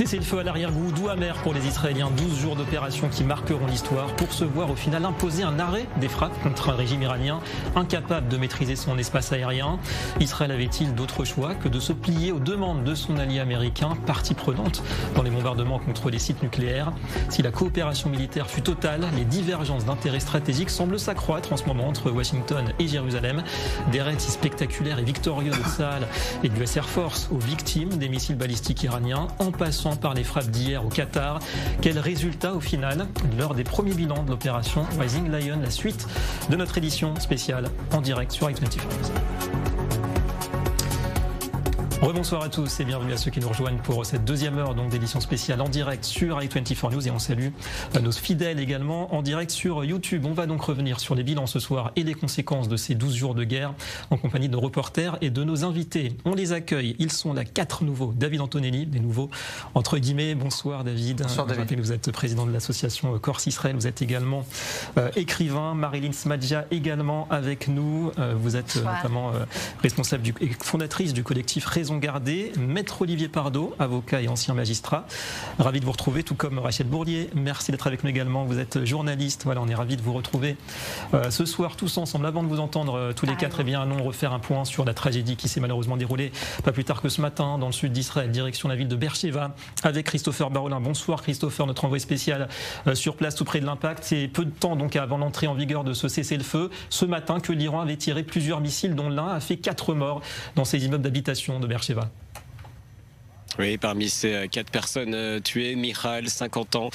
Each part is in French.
C'est le feu à l'arrière-goût, doux amer pour les Israéliens. 12 jours d'opération qui marqueront l'histoire pour se voir au final imposer un arrêt des frappes contre un régime iranien incapable de maîtriser son espace aérien. Israël avait-il d'autre choix que de se plier aux demandes de son allié américain, partie prenante dans les bombardements contre les sites nucléaires? Si la coopération militaire fut totale, les divergences d'intérêts stratégiques semblent s'accroître en ce moment entre Washington et Jérusalem. Des raids si spectaculaires et victorieux de Tsahal et du US Air Force aux victimes des missiles balistiques iraniens, en passant par les frappes d'hier au Qatar. Quel résultat au final lors des premiers bilans de l'opération Rising Lion, la suite de notre édition spéciale en direct sur i24. Rebonsoir à tous et bienvenue à ceux qui nous rejoignent pour cette deuxième heure d'édition spéciale en direct sur i24 News, et on salue nos fidèles également en direct sur YouTube. On va donc revenir sur les bilans ce soir et les conséquences de ces 12 jours de guerre en compagnie de nos reporters et de nos invités. On les accueille, ils sont là, 4 nouveaux. David Antonelli, des nouveaux entre guillemets. Bonsoir David. Bonsoir David. Vous êtes président de l'association Corse Israël, vous êtes également écrivain. Marilyn Smadja également avec nous. Vous êtes notamment responsable et fondatrice du collectif Raison Gardée. Maître Olivier Pardo, avocat et ancien magistrat. Ravi de vous retrouver, tout comme Rachel Bourlier. Merci d'être avec nous également. Vous êtes journaliste. Voilà, on est ravis de vous retrouver ce soir tous ensemble. Avant de vous entendre tous les quatre, eh bien, allons refaire un point sur la tragédie qui s'est malheureusement déroulée pas plus tard que ce matin dans le sud d'Israël, direction la ville de Beersheva, avec Christopher Barolin. Bonsoir Christopher, notre envoyé spécial sur place tout près de l'impact. C'est peu de temps donc avant l'entrée en vigueur de ce cessez-le-feu ce matin que l'Iran avait tiré plusieurs missiles dont l'un a fait 4 morts dans ces immeubles d'habitation de Beersheva. Oui, parmi ces 4 personnes tuées, Michal, 50 ans,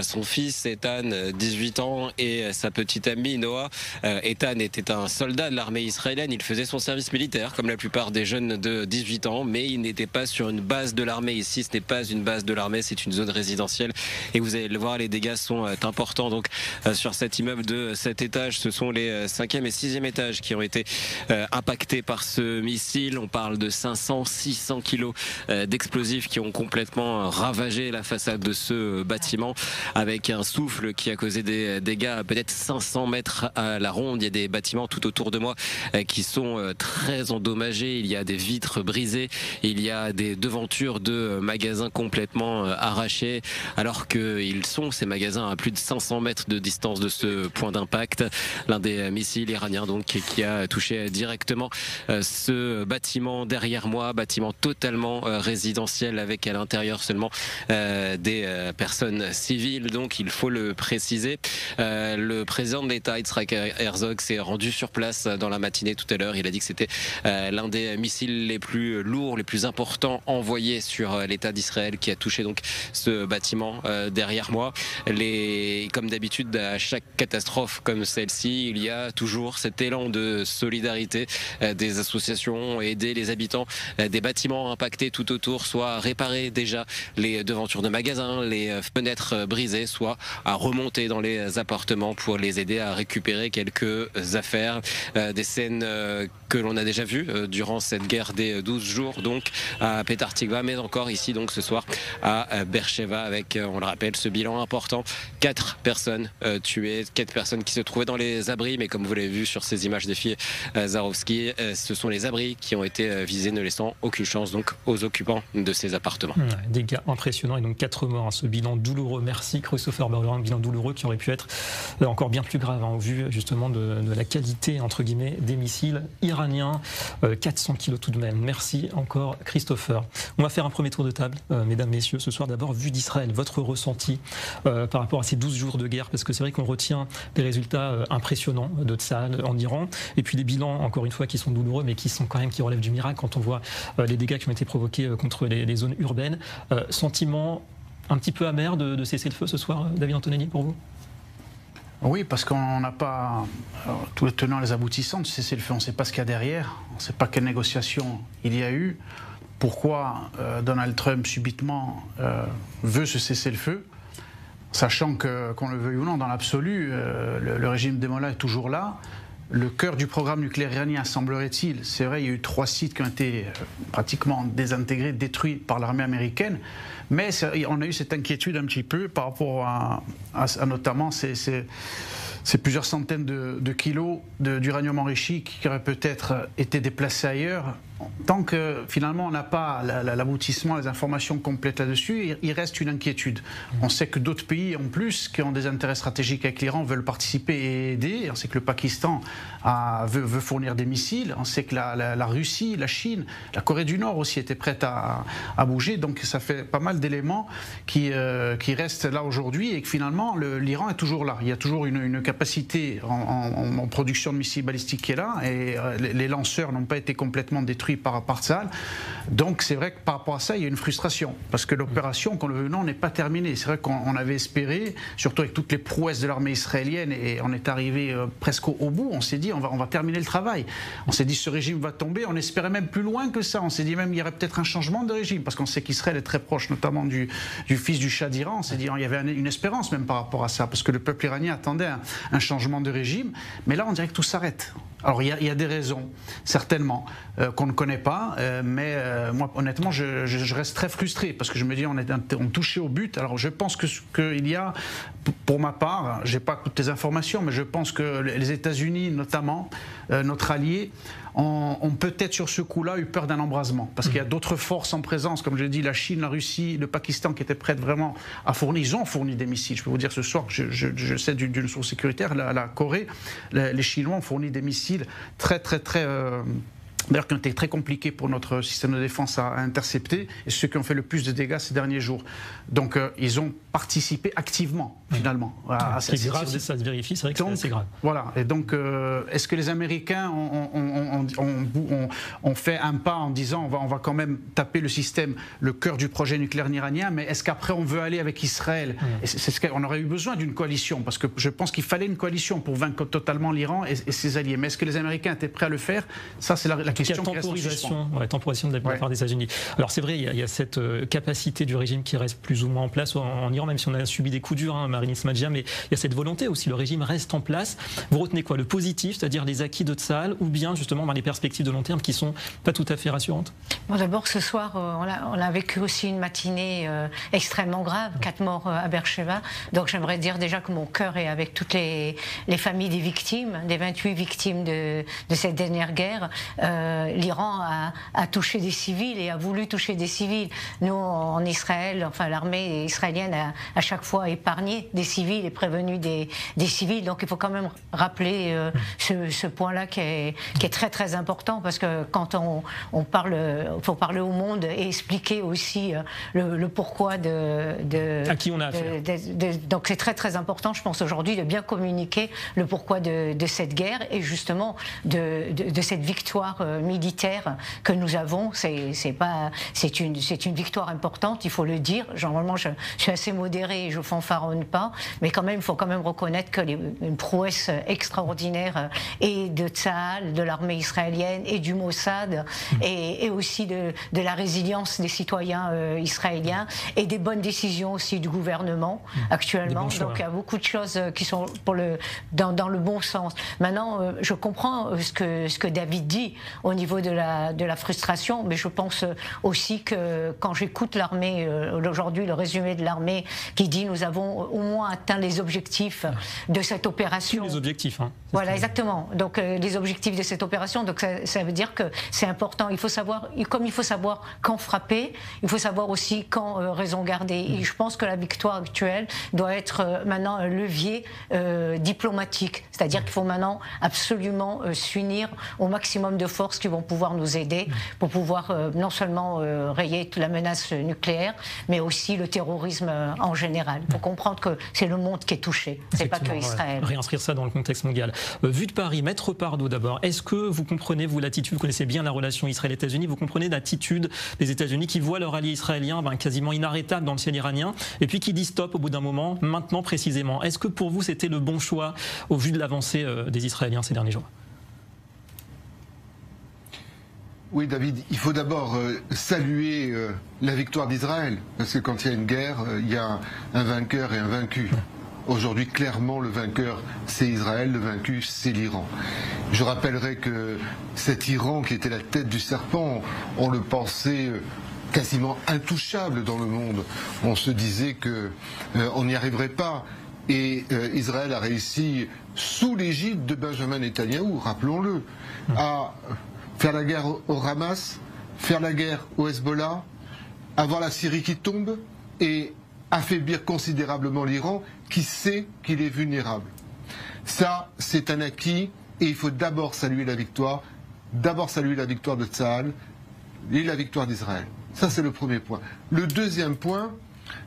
son fils Ethan, 18 ans, et sa petite amie Noah. Ethan était un soldat de l'armée israélienne, il faisait son service militaire, comme la plupart des jeunes de 18 ans, mais il n'était pas sur une base de l'armée. Ici, ce n'est pas une base de l'armée, c'est une zone résidentielle. Et vous allez le voir, les dégâts sont importants. Donc, sur cet immeuble de 7 étages, ce sont les 5e et 6e étages qui ont été impactés par ce missile. On parle de 500-600 kilos d'explosifs qui ont complètement ravagé la façade de ce bâtiment, avec un souffle qui a causé des dégâts à peut-être 500 mètres à la ronde. Il y a des bâtiments tout autour de moi qui sont très endommagés. Il y a des vitres brisées, il y a des devantures de magasins complètement arrachés, alors qu'ils sont, ces magasins, à plus de 500 mètres de distance de ce point d'impact. L'un des missiles iraniens donc qui a touché directement ce bâtiment derrière moi, bâtiment totalement résidentiel, avec à l'intérieur seulement des personnes civiles, donc il faut le préciser. Le président de l'État, Yitzhak Herzog, s'est rendu sur place dans la matinée tout à l'heure. Il a dit que c'était l'un des missiles les plus lourds, les plus importants envoyés sur l'État d'Israël, qui a touché donc ce bâtiment derrière moi. Comme d'habitude, à chaque catastrophe comme celle-ci, il y a toujours cet élan de solidarité des associations, aider les habitants des bâtiments impactés tout autour, soit à réparer déjà les devantures de magasins, les fenêtres brisées, soit à remonter dans les appartements pour les aider à récupérer quelques affaires. Des scènes que l'on a déjà vues durant cette guerre des 12 jours, donc à Petah Tikva, mais encore ici donc ce soir à Beersheva, avec, on le rappelle, ce bilan important, 4 personnes tuées, 4 personnes qui se trouvaient dans les abris, mais comme vous l'avez vu sur ces images des filles Zarovski, ce sont les abris qui ont été visés, ne laissant aucune chance donc aux occupants de ces appartements. Dégâts impressionnants et donc 4 morts, ce bilan douloureux. Merci Christopher Barolin, un bilan douloureux qui aurait pu être encore bien plus grave au vu justement de la qualité entre guillemets des missiles iraniens. 400 kilos tout de même. Merci encore Christopher. On va faire un premier tour de table, mesdames, messieurs, ce soir. D'abord, vue d'Israël, votre ressenti par rapport à ces 12 jours de guerre, parce que c'est vrai qu'on retient des résultats impressionnants de Tsahal en Iran, et puis des bilans, encore une fois, qui sont douloureux, mais qui relèvent du miracle quand on voit les dégâts qui ont été provoqués contre les zones urbaines. Sentiment un petit peu amer de cesser le feu ce soir, David Antonelli, pour vous? Oui, parce qu'on n'a pas tous les tenants et les aboutissants de cesser le feu. On ne sait pas ce qu'il y a derrière, on ne sait pas quelle négociation il y a eu, pourquoi Donald Trump subitement veut se cesser le feu, sachant que, qu'on le veuille ou non, dans l'absolu, le régime des Mollahs est toujours là. Le cœur du programme nucléaire iranien, semblerait-il, c'est vrai, il y a eu 3 sites qui ont été pratiquement désintégrés, détruits par l'armée américaine, mais on a eu cette inquiétude un petit peu par rapport à notamment ces plusieurs centaines de kilos d'uranium enrichi qui auraient peut-être été déplacés ailleurs tant que finalement on n'a pas l'aboutissement, les informations complètes là-dessus, il reste une inquiétude. On sait que d'autres pays en plus qui ont des intérêts stratégiques avec l'Iran veulent participer et aider. On sait que le Pakistan veut fournir des missiles. On sait que la Russie, la Chine, la Corée du Nord aussi étaient prêtes à bouger. Donc ça fait pas mal d'éléments qui restent là aujourd'hui et que finalement l'Iran est toujours là. Il y a toujours une capacité en production de missiles balistiques qui est là et les lanceurs n'ont pas été complètement détruits par Tsahal. Donc c'est vrai que par rapport à ça, il y a une frustration parce que l'opération, qu'on le veuille ou non, n'est pas terminée. C'est vrai qu'on avait espéré, surtout avec toutes les prouesses de l'armée israélienne, et on est arrivé presque au bout. On s'est dit on va terminer le travail. On s'est dit ce régime va tomber. On espérait même plus loin que ça. On s'est dit même il y aurait peut-être un changement de régime parce qu'on sait qu'Israël est très proche, notamment du fils du Shah d'Iran. On s'est dit il y avait une espérance même par rapport à ça parce que le peuple iranien attendait un changement de régime. Mais là on dirait que tout s'arrête. Alors il y a des raisons, certainement, qu'on ne connaît pas, mais moi honnêtement je reste très frustré parce que je me dis on touchait au but. Alors je pense qu'il y a, pour ma part, j'ai pas toutes les informations, mais je pense que les États-Unis notamment, notre allié, ont peut-être sur ce coup-là eu peur d'un embrasement parce qu'il y a d'autres forces en présence, comme je l'ai dit, la Chine, la Russie, le Pakistan qui étaient prêtes vraiment à fournir. Ils ont fourni des missiles. Je peux vous dire ce soir que je sais d'une source sécuritaire, la Corée, les Chinois ont fourni des missiles très d'ailleurs qui ont été très compliqués pour notre système de défense à intercepter et ceux qui ont fait le plus de dégâts ces derniers jours. Donc ils ont participé activement finalement. C'est grave si ça se vérifie, c'est vrai que c'est assez grave. Voilà, et donc est-ce que les Américains ont fait un pas en disant on va quand même taper le système, le cœur du projet nucléaire iranien, mais est-ce qu'après on veut aller avec Israël? On aurait eu besoin d'une coalition, parce que je pense qu'il fallait une coalition pour vaincre totalement l'Iran et ses alliés. Mais est-ce que les Américains étaient prêts à le faire? Ça c'est la question qui reste en suspens. Temporisation de la part des États-Unis. Alors c'est vrai, il y a cette capacité du régime qui reste plus ou moins en place en Iran, même si on a subi des coups durs, Marilyn Smadja, mais il y a cette volonté aussi, le régime reste en place. Vous retenez quoi? Le positif, c'est-à-dire les acquis de Tsahal, ou bien justement les perspectives de long terme qui sont pas tout à fait rassurantes? Bon, d'abord ce soir, on a vécu aussi une matinée extrêmement grave, 4 morts à Beersheva. Donc j'aimerais dire déjà que mon cœur est avec toutes les familles des victimes, des 28 victimes de cette dernière guerre. L'Iran a touché des civils et a voulu toucher des civils. Nous, en Israël, enfin l'armée israélienne a à chaque fois épargné des civils et prévenu des civils. Donc il faut quand même rappeler ce point-là qui est très très important, parce que quand on parle, faut parler au monde et expliquer aussi le pourquoi à qui on a affaire. Donc c'est très très important, je pense aujourd'hui, de bien communiquer le pourquoi de cette guerre et justement de cette victoire militaire que nous avons. C'est une victoire importante, il faut le dire. Normalement je suis assez modéré et je fanfaronne pas, mais quand même il faut quand même reconnaître que une prouesse extraordinaire et de Tsahal, de l'armée israélienne et du Mossad et aussi de la résilience des citoyens israéliens et des bonnes décisions aussi du gouvernement actuellement. Donc il y a beaucoup de choses qui sont dans le bon sens. Maintenant je comprends ce que David dit au niveau de la frustration, mais je pense aussi que quand j'écoute l'armée aujourd'hui, le résumé de l'armée qui dit nous avons au moins atteint les objectifs de cette opération. Tous les objectifs. Voilà, exactement. Donc les objectifs de cette opération, donc ça veut dire que c'est important. Il faut savoir, comme il faut savoir quand frapper, il faut savoir aussi quand raison garder. Et je pense que la victoire actuelle doit être maintenant un levier diplomatique. C'est-à-dire qu'il faut maintenant absolument s'unir au maximum de forces qui vont pouvoir nous aider pour pouvoir non seulement rayer la menace nucléaire, mais aussi le terrorisme en général. Il faut comprendre que c'est le monde qui est touché, c'est pas que Israël. Réinscrire ça dans le contexte mondial. Vu de Paris, Maître Pardo d'abord, est-ce que vous comprenez, vous, l'attitude, vous connaissez bien la relation Israël-États-Unis, vous comprenez l'attitude des États-Unis qui voient leur allié israélien quasiment inarrêtable dans le ciel iranien, et puis qui disent stop au bout d'un moment, maintenant précisément. Est-ce que pour vous c'était le bon choix au vu de l'avancée des Israéliens ces derniers jours? Oui, David, il faut d'abord saluer la victoire d'Israël, parce que quand il y a une guerre, il y a un vainqueur et un vaincu. Aujourd'hui, clairement, le vainqueur, c'est Israël, le vaincu, c'est l'Iran. Je rappellerai que cet Iran, qui était la tête du serpent, on le pensait quasiment intouchable dans le monde. On se disait qu'on n'y arriverait pas. Et Israël a réussi, sous l'égide de Benjamin Netanyahou, rappelons-le, à faire la guerre au Hamas, faire la guerre au Hezbollah, avoir la Syrie qui tombe et affaiblir considérablement l'Iran qui sait qu'il est vulnérable. Ça, c'est un acquis et il faut d'abord saluer la victoire de Tsahal et la victoire d'Israël. Ça, c'est le premier point. Le deuxième point,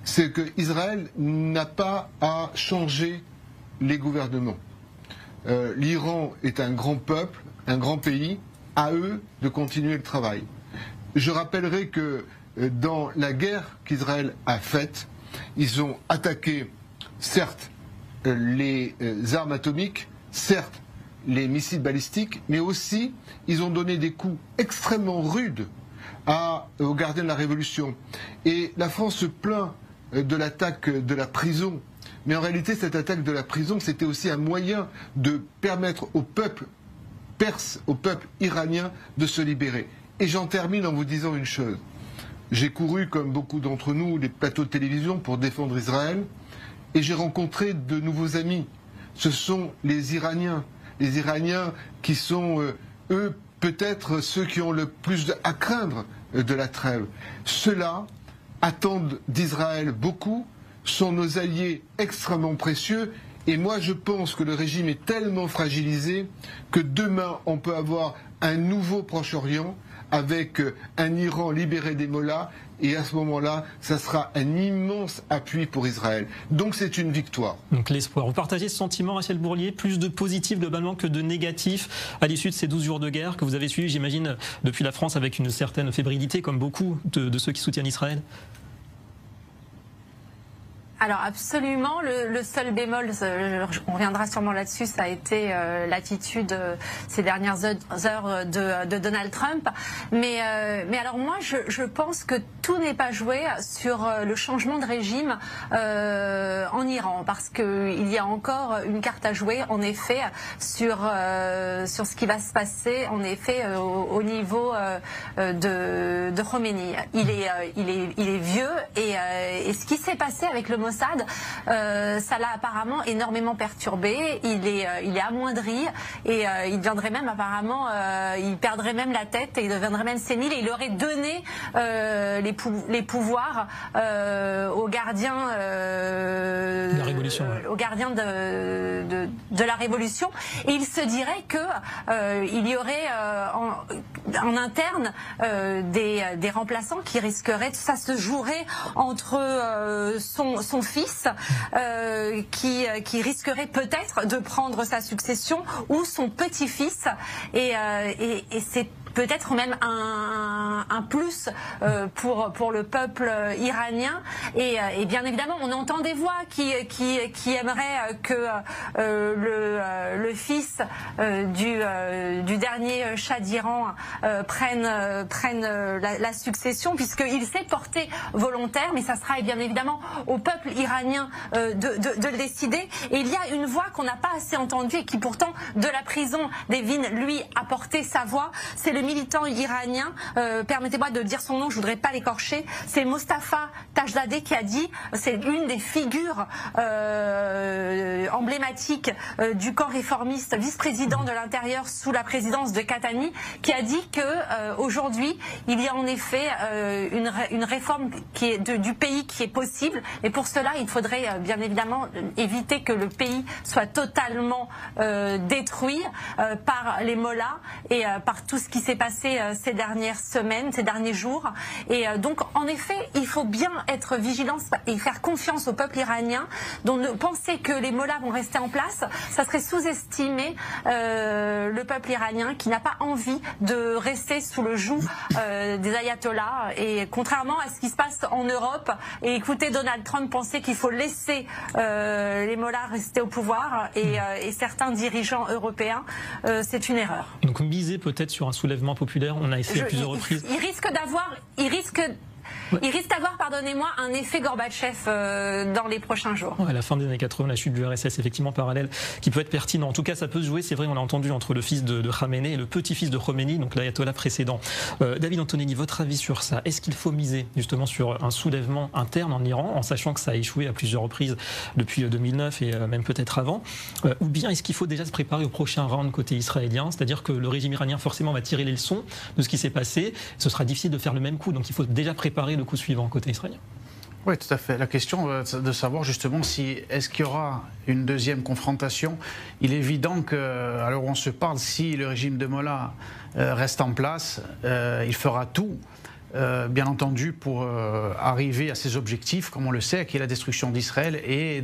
c'est qu'Israël n'a pas à changer les gouvernements. L'Iran est un grand peuple, un grand pays, à eux de continuer le travail. Je rappellerai que dans la guerre qu'Israël a faite, ils ont attaqué, certes, les armes atomiques, certes, les missiles balistiques, mais aussi, ils ont donné des coups extrêmement rudes aux gardiens de la Révolution. Et la France se plaint de l'attaque de la prison. Mais en réalité, cette attaque de la prison, c'était aussi un moyen de permettre au peuple perse, au peuple iranien, de se libérer. Et j'en termine en vous disant une chose. J'ai couru, comme beaucoup d'entre nous, les plateaux de télévision pour défendre Israël, et j'ai rencontré de nouveaux amis. Ce sont les Iraniens qui sont, eux, peut-être ceux qui ont le plus à craindre de la trêve. Ceux-là attendent d'Israël beaucoup, sont nos alliés extrêmement précieux, et moi je pense que le régime est tellement fragilisé que demain on peut avoir un nouveau Proche-Orient avec un Iran libéré des mollahs, et à ce moment-là, ça sera un immense appui pour Israël. Donc c'est une victoire. Donc l'espoir. Vous partagez ce sentiment, Rachel Bourlier, plus de positif globalement que de négatif à l'issue de ces 12 jours de guerre que vous avez suivis, j'imagine, depuis la France avec une certaine fébrilité, comme beaucoup de ceux qui soutiennent Israël? Alors absolument, le seul bémol, on reviendra sûrement là-dessus, ça a été l'attitude ces dernières heures de Donald Trump. Mais alors moi, je pense que tout n'est pas joué sur le changement de régime en Iran, parce qu'il y a encore une carte à jouer, en effet, sur ce qui va se passer, en effet, au niveau de Khomeini. Il est vieux et ce qui s'est passé avec le Mossad, ça l'a apparemment énormément perturbé. Il est amoindri et il deviendrait même apparemment, il perdrait même la tête et il deviendrait même sénile. Et il aurait donné les pouvoirs aux gardiens, la révolution, aux gardiens de la révolution. Et il se dirait que il y aurait en interne des remplaçants qui risqueraient, ça se jouerait entre son fils qui risquerait peut-être de prendre sa succession ou son petit-fils et c'est peut-être même un plus pour le peuple iranien et bien évidemment on entend des voix qui aimeraient que le fils du dernier Shah d'Iran prenne la succession, puisqu'il s'est porté volontaire, mais ça sera bien évidemment au peuple iranien de le décider. Et il y a une voix qu'on n'a pas assez entendue et qui pourtant de la prison d'Evin lui a porté sa voix, c'est le militant iranien, permettez-moi de dire son nom, je voudrais pas l'écorcher, c'est Mostafa Tajladeh qui a dit, c'est une des figures emblématiques du camp réformiste, vice-président de l'Intérieur sous la présidence de Khatami, qui a dit que aujourd'hui il y a en effet une réforme du pays qui est possible, et pour cela il faudrait bien évidemment éviter que le pays soit totalement détruit par les mollahs et par tout ce qui s'est passé ces dernières semaines, ces derniers jours. Et donc en effet il faut bien être vigilant et faire confiance au peuple iranien, dont penser que les mollahs vont rester en place, ça serait sous-estimer le peuple iranien qui n'a pas envie de rester sous le joug des ayatollahs, et contrairement à ce qui se passe en Europe, et écoutez Donald Trump penser qu'il faut laisser les mollahs rester au pouvoir et certains dirigeants européens, c'est une erreur. Donc miser peut-être sur un soulèvement populaire, on a essayé à plusieurs reprises. Il risque il risque d'avoir, pardonnez-moi, un effet Gorbatchev dans les prochains jours. À la fin des années 80, la chute du RSS, effectivement parallèle, qui peut être pertinent. En tout cas, ça peut se jouer, c'est vrai, on l'a entendu, entre le fils de Khamenei et le petit-fils de Khomeini, donc l'ayatollah précédent. David Antonelli, votre avis sur ça? Est-ce qu'il faut miser justement sur un soulèvement interne en Iran, en sachant que ça a échoué à plusieurs reprises depuis 2009 et même peut-être avant, ou bien est-ce qu'il faut déjà se préparer au prochain round côté israélien, c'est-à-dire que le régime iranien forcément va tirer les leçons de ce qui s'est passé, ce sera difficile de faire le même coup, donc il faut déjà préparer le coup suivant côté israélien? Oui, tout à fait. La question de savoir justement si est-ce qu'il y aura une deuxième confrontation. Il est évident que, alors on se parle, si le régime de Mollah reste en place, il fera tout, bien entendu, pour arriver à ses objectifs, comme on le sait, qui est la destruction d'Israël, et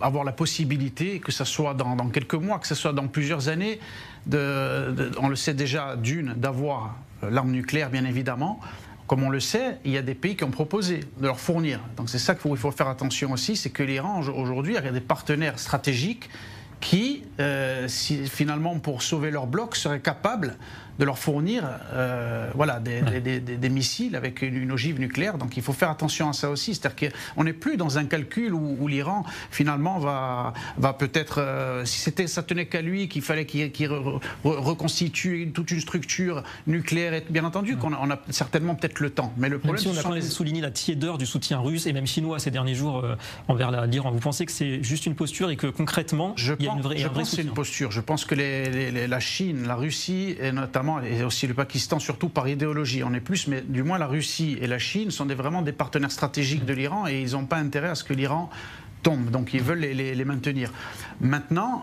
avoir la possibilité, que ce soit dans quelques mois, que ce soit dans plusieurs années, on le sait déjà, d'avoir l'arme nucléaire, bien évidemment. Comme on le sait, il y a des pays qui ont proposé de leur fournir. Donc c'est ça qu'il faut faire attention aussi, c'est que l'Iran, aujourd'hui, a des partenaires stratégiques qui, finalement, pour sauver leur bloc, seraient capables de leur fournir des missiles avec une ogive nucléaire. Donc il faut faire attention à ça aussi. C'est-à-dire qu'on n'est plus dans un calcul où l'Iran, finalement, va peut-être, si ça tenait qu'à lui, qu'il fallait qu'il reconstitue toute une structure nucléaire, et bien entendu qu'on a certainement peut-être le temps. Mais le problème, même si on a souligné la tiédeur du soutien russe et même chinois ces derniers jours envers l'Iran, vous pensez que c'est juste une posture et que concrètement, il y a un vrai soutien? C'est une posture. Je pense que la Chine, la Russie, et notamment et aussi le Pakistan, surtout par idéologie. On est plus, mais du moins la Russie et la Chine sont vraiment des partenaires stratégiques de l'Iran et ils n'ont pas intérêt à ce que l'Iran tombe, donc ils veulent les maintenir. Maintenant,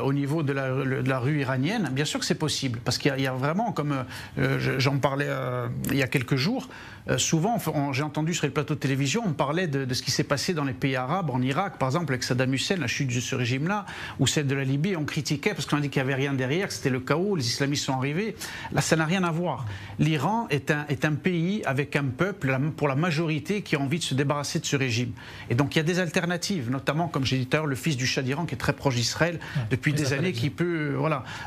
au niveau de la rue iranienne, bien sûr que c'est possible, parce qu'il y a vraiment, comme j'en parlais il y a quelques jours, souvent, j'ai entendu sur les plateaux de télévision, on parlait de ce qui s'est passé dans les pays arabes, en Irak, par exemple, avec Saddam Hussein, la chute de ce régime-là, ou celle de la Libye, on critiquait parce qu'on a dit qu'il n'y avait rien derrière, que c'était le chaos, les islamistes sont arrivés. Là, ça n'a rien à voir. L'Iran est un pays avec un peuple, pour la majorité, qui a envie de se débarrasser de ce régime. Et donc, il y a des alternatives, notamment, comme j'ai dit tout à l'heure, le fils du Shah d'Iran, qui est très proche d'Israël depuis des années, qui peut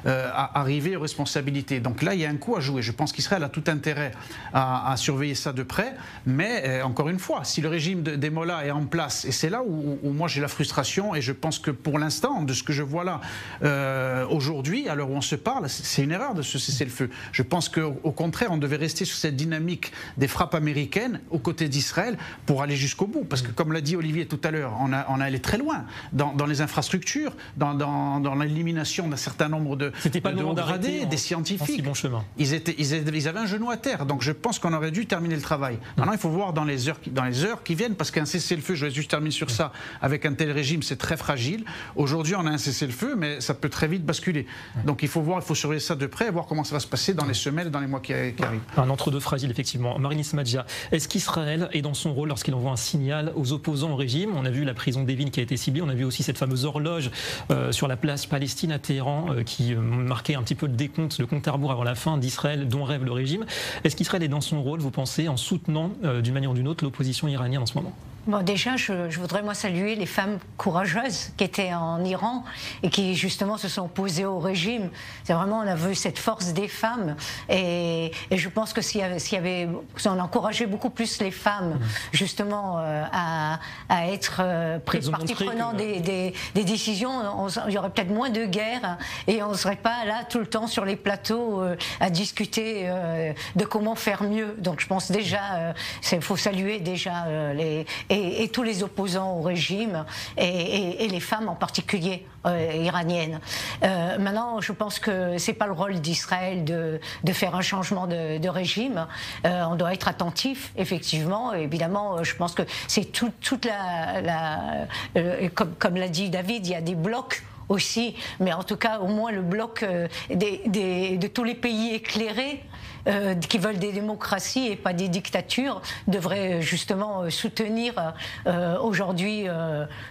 arriver aux responsabilités. Donc là, il y a un coup à jouer. Je pense qu'Israël a tout intérêt à surveiller ça de près, mais encore une fois, si le régime des Mollahs est en place, et c'est là où moi j'ai la frustration, et je pense que pour l'instant, de ce que je vois là aujourd'hui, à l'heure où on se parle, c'est une erreur de ce cessez-le-feu. Je pense qu'au contraire, on devait rester sur cette dynamique des frappes américaines aux côtés d'Israël pour aller jusqu'au bout, parce que comme l'a dit Olivier tout à l'heure, on a allé très loin dans les infrastructures, dans l'élimination d'un certain nombre de hauts gradés, des scientifiques. Bon chemin. Ils avaient un genou à terre, donc je pense qu'on aurait dû terminer le travail. Maintenant, il faut voir dans les heures qui viennent, parce qu'un cessez-le-feu, je vais juste terminer sur ça, avec un tel régime, c'est très fragile. Aujourd'hui, on a un cessez-le-feu, mais ça peut très vite basculer. Donc il faut surveiller ça de près, voir comment ça va se passer dans les semaines, dans les mois qui arrivent. Un entre-deux fragile, effectivement. Marilyn Smadja, est-ce qu'Israël est dans son rôle lorsqu'il envoie un signal aux opposants au régime? On a vu la prison d'Evin qui a été ciblée, on a vu aussi cette fameuse horloge sur la place Palestine à Téhéran qui marquait un petit peu le décompte, le compte à rebours avant la fin d'Israël dont rêve le régime. Est-ce qu'Israël est dans son rôle, vous pensez, en soutenant d'une manière ou d'une autre l'opposition iranienne en ce moment? Bon, déjà, je voudrais moi saluer les femmes courageuses qui étaient en Iran et qui justement se sont opposées au régime. C'est vraiment, on a vu cette force des femmes et je pense que si on encourageait beaucoup plus les femmes justement à être prises partie prenante des décisions, il y aurait peut-être moins de guerres et on ne serait pas là tout le temps sur les plateaux à discuter de comment faire mieux. Donc je pense déjà, il faut saluer déjà et tous les opposants au régime et les femmes en particulier iraniennes. Maintenant, je pense que c'est pas le rôle d'Israël de faire un changement de régime. On doit être attentif, effectivement. Évidemment, je pense que c'est toute comme l'a dit David, il y a des blocs aussi, mais en tout cas, au moins le bloc de tous les pays éclairés qui veulent des démocraties et pas des dictatures devraient justement soutenir aujourd'hui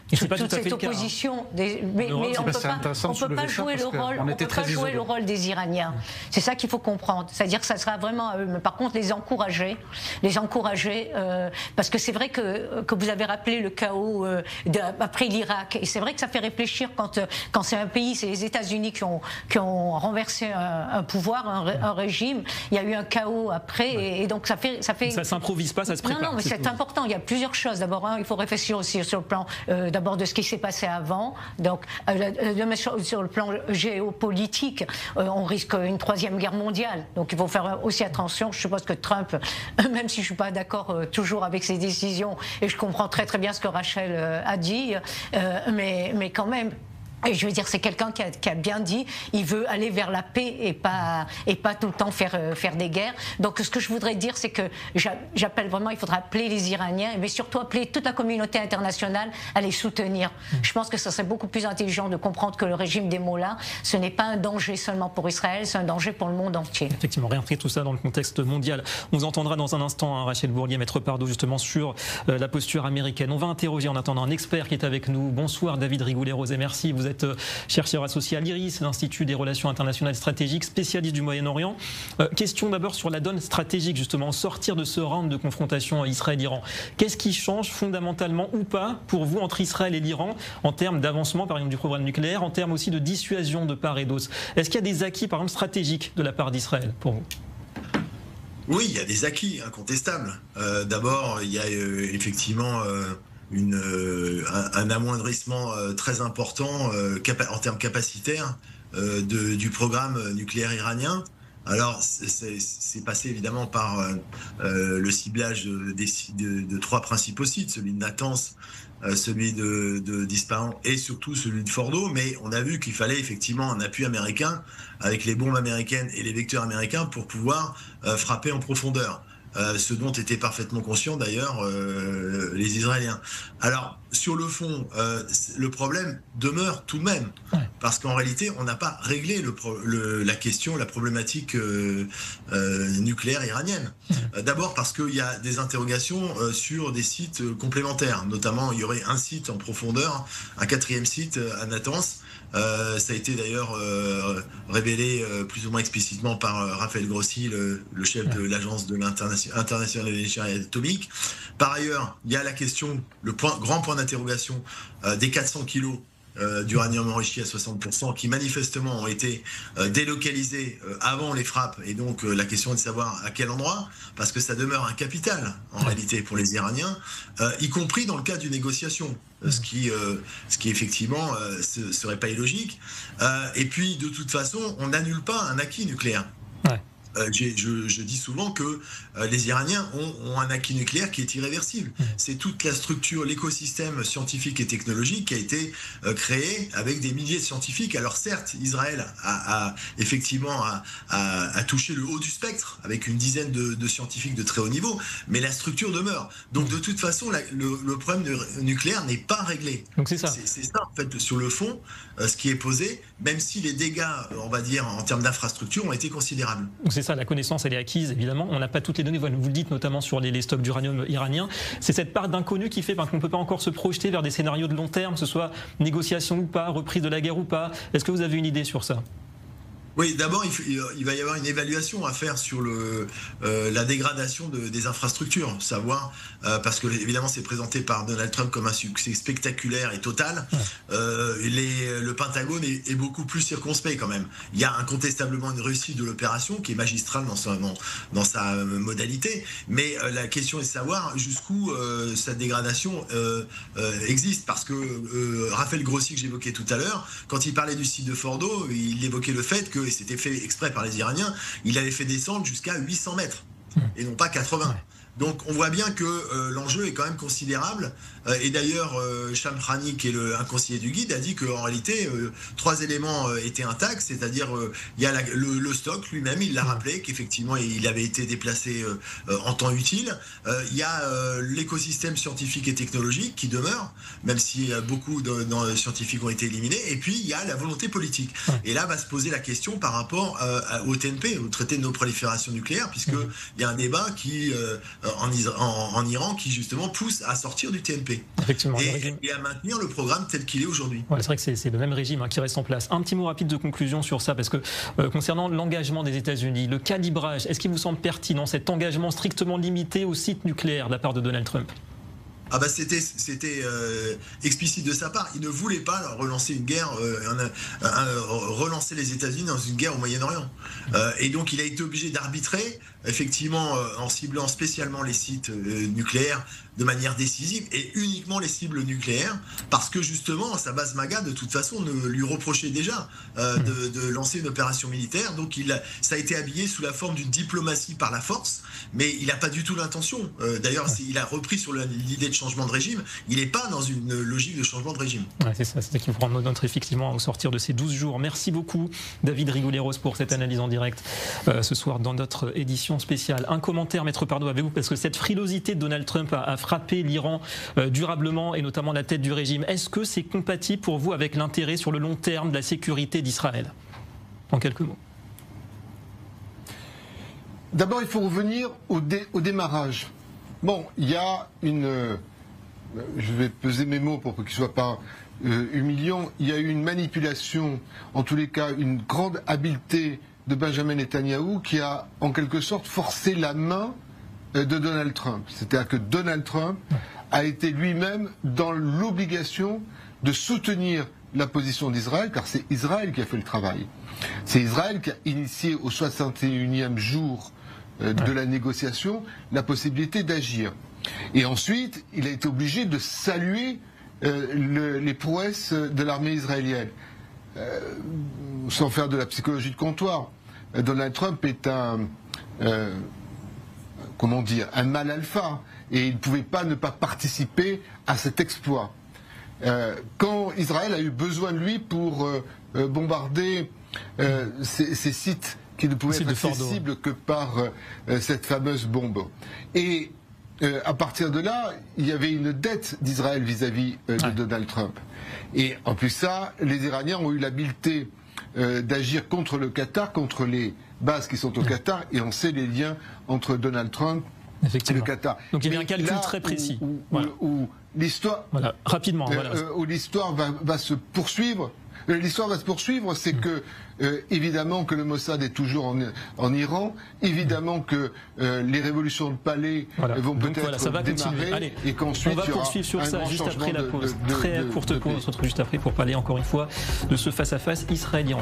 toute cette opposition. Mais on ne peut pas jouer le rôle des Iraniens. C'est ça qu'il faut comprendre. C'est-à-dire que ça sera vraiment à eux. Mais par contre, les encourager, parce que c'est vrai que vous avez rappelé le chaos après l'Irak. Et c'est vrai que ça fait réfléchir quand c'est un pays, c'est les États-Unis qui ont renversé un pouvoir, un régime. Il y a eu un chaos après, et donc ça fait. Ça s'improvise pas, ça se prépare. Non, mais c'est important. Il y a plusieurs choses. D'abord, il faut réfléchir aussi sur le plan d'abord de ce qui s'est passé avant. Donc, sur le plan géopolitique, on risque une troisième guerre mondiale. Donc, il faut faire aussi attention. Je suppose que Trump, même si je suis pas d'accord toujours avec ses décisions, et je comprends très très bien ce que Rachel a dit, mais quand même. Et je veux dire, c'est quelqu'un qui a bien dit, il veut aller vers la paix et pas tout le temps faire des guerres. Donc, ce que je voudrais dire, c'est que j'appelle vraiment, il faudra appeler les Iraniens, mais surtout appeler toute la communauté internationale à les soutenir. Je pense que ça serait beaucoup plus intelligent de comprendre que le régime des mollahs, ce n'est pas un danger seulement pour Israël, c'est un danger pour le monde entier. Effectivement, réintégrer tout ça dans le contexte mondial. On vous entendra dans un instant, hein, Rachel Bourlier, Maître Pardo, justement sur la posture américaine. On va interroger en attendant un expert qui est avec nous. Bonsoir David Rigoulet-Rosé, merci. Vous êtes chercheur associé à l'IRIS, l'Institut des relations internationales stratégiques, spécialiste du Moyen-Orient. Question d'abord sur la donne stratégique, justement, sortir de ce round de confrontation Israël-Iran. Qu'est-ce qui change fondamentalement ou pas pour vous entre Israël et l'Iran en termes d'avancement, par exemple, du programme nucléaire, en termes aussi de dissuasion de part et d'autre? Est-ce qu'il y a des acquis, par exemple, stratégiques de la part d'Israël pour vous? Oui, il y a des acquis incontestables. D'abord, il y a effectivement un amoindrissement très important en termes capacitaires du programme nucléaire iranien. Alors, c'est passé évidemment par le ciblage de trois principaux sites, celui de Natanz, celui d'Ispahan et surtout celui de Fordo, mais on a vu qu'il fallait effectivement un appui américain avec les bombes américaines et les vecteurs américains pour pouvoir frapper en profondeur. Ce dont étaient parfaitement conscients d'ailleurs les Israéliens. Alors, sur le fond, le problème demeure tout de même, parce qu'en réalité, on n'a pas réglé la question, la problématique nucléaire iranienne. D'abord parce qu'il y a des interrogations sur des sites complémentaires, notamment il y aurait un site en profondeur, un quatrième site à Natanz. Ça a été d'ailleurs révélé plus ou moins explicitement par Raphaël Grossi, le chef de l'agence de internationale de l'énergie atomique. Par ailleurs, il y a la question, grand point d'interrogation des 400 kilos d'uranium enrichi à 60% qui manifestement ont été délocalisés avant les frappes, et donc la question est de savoir à quel endroit, parce que ça demeure un capital en réalité pour les Iraniens, y compris dans le cas d'une négociation, ce qui effectivement serait pas illogique. Et puis de toute façon, on n'annule pas un acquis nucléaire. Je dis souvent que les Iraniens ont un acquis nucléaire qui est irréversible. C'est toute la structure, l'écosystème scientifique et technologique qui a été créé avec des milliers de scientifiques. Alors certes, Israël a effectivement touché le haut du spectre avec une dizaine de scientifiques de très haut niveau, mais la structure demeure. Donc de toute façon, le problème nucléaire n'est pas réglé. Donc c'est ça. C'est ça en fait sur le fond, ce qui est posé, même si les dégâts, on va dire, en termes d'infrastructure ont été considérables. Donc c'est ça, la connaissance elle est acquise évidemment, on n'a pas toutes les données, vous le dites notamment sur les stocks d'uranium iranien, c'est cette part d'inconnu qui fait qu'on ne peut pas encore se projeter vers des scénarios de long terme, que ce soit négociation ou pas, reprise de la guerre ou pas. Est-ce que vous avez une idée sur ça ? Oui, d'abord, il va y avoir une évaluation à faire sur la dégradation des infrastructures, savoir, parce que évidemment c'est présenté par Donald Trump comme un succès spectaculaire et total, le Pentagone est beaucoup plus circonspect quand même. Il y a incontestablement une réussite de l'opération qui est magistrale dans sa modalité, mais la question est de savoir jusqu'où cette dégradation existe, parce que Raphaël Grossi que j'évoquais tout à l'heure, quand il parlait du site de Fordo, il évoquait le fait que, et c'était fait exprès par les Iraniens, il avait fait descendre jusqu'à 800 mètres et non pas 80. Donc on voit bien que l'enjeu est quand même considérable. Et d'ailleurs, Shamkhani, qui est un conseiller du guide, a dit qu'en réalité, 3 éléments étaient intacts, c'est-à-dire il y a le stock lui-même, il l'a rappelé, qu'effectivement il avait été déplacé en temps utile. Il y a l'écosystème scientifique et technologique qui demeure, même si beaucoup de scientifiques ont été éliminés. Et puis il y a la volonté politique. Et là va se poser la question par rapport au TNP, au traité de non-prolifération nucléaire, puisqu'il y a un débat qui... en Iran qui justement pousse à sortir du TNP et à maintenir le programme tel qu'il est aujourd'hui. C'est vrai que c'est le même régime qui reste en place. Un petit mot rapide de conclusion sur ça, parce que concernant l'engagement des États-Unis, le calibrage, est-ce qu'il vous semble pertinent cet engagement strictement limité aux sites nucléaires de la part de Donald Trump ? Ah bah c'était explicite de sa part. Il ne voulait pas relancer une guerre, relancer les États-Unis dans une guerre au Moyen-Orient. Et donc il a été obligé d'arbitrer, effectivement, en ciblant spécialement les sites nucléaires de manière décisive et uniquement les cibles nucléaires, parce que justement sa base MAGA de toute façon ne lui reprochait déjà de lancer une opération militaire. Donc ça a été habillé sous la forme d'une diplomatie par la force, mais il n'a pas du tout l'intention. D'ailleurs, il a repris sur l'idée de changement de régime. Il n'est pas dans une logique de changement de régime. Ouais, c'est ça qui vous rend notre effectivement au sortir de ces 12 jours. Merci beaucoup David Rigoulet-Ros pour cette analyse en direct ce soir dans notre édition spéciale. Un commentaire, Maître Pardo, avec vous, parce que cette frilosité de Donald Trump a frappé l'Iran durablement et notamment la tête du régime. Est-ce que c'est compatible pour vous avec l'intérêt sur le long terme de la sécurité d'Israël? En quelques mots. D'abord, il faut revenir au démarrage. Bon, il y a une... je vais peser mes mots pour qu'ils ne soient pas humiliants. Il y a eu une manipulation, en tous les cas, une grande habileté de Benjamin Netanyahou qui a, en quelque sorte, forcé la main de Donald Trump. C'est-à-dire que Donald Trump a été lui-même dans l'obligation de soutenir la position d'Israël, car c'est Israël qui a fait le travail. C'est Israël qui a initié au 61e jour de la négociation la possibilité d'agir. Et ensuite, il a été obligé de saluer les prouesses de l'armée israélienne. Sans faire de la psychologie de comptoir, Donald Trump est comment dire, un mâle alpha, et il ne pouvait pas ne pas participer à cet exploit. Quand Israël a eu besoin de lui pour bombarder ces sites qui ne pouvaient être accessibles que par cette fameuse bombe. Et à partir de là, il y avait une dette d'Israël vis-à-vis de Donald Trump. Et en plus ça, les Iraniens ont eu l'habileté d'agir contre le Qatar, contre les bases qui sont au Qatar, et on sait les liens entre Donald Trump et le Qatar. Donc il y a un calcul très précis. Où l'histoire, rapidement, où l'histoire va se poursuivre. L'histoire va se poursuivre, c'est que évidemment que le Mossad est toujours en Iran, évidemment que les révolutions de palais vont peut-être démarrer, et qu'ensuite on va poursuivre sur ça juste après la pause. Très courte pause, on se retrouve juste après pour parler encore une fois de ce face-à-face israélien.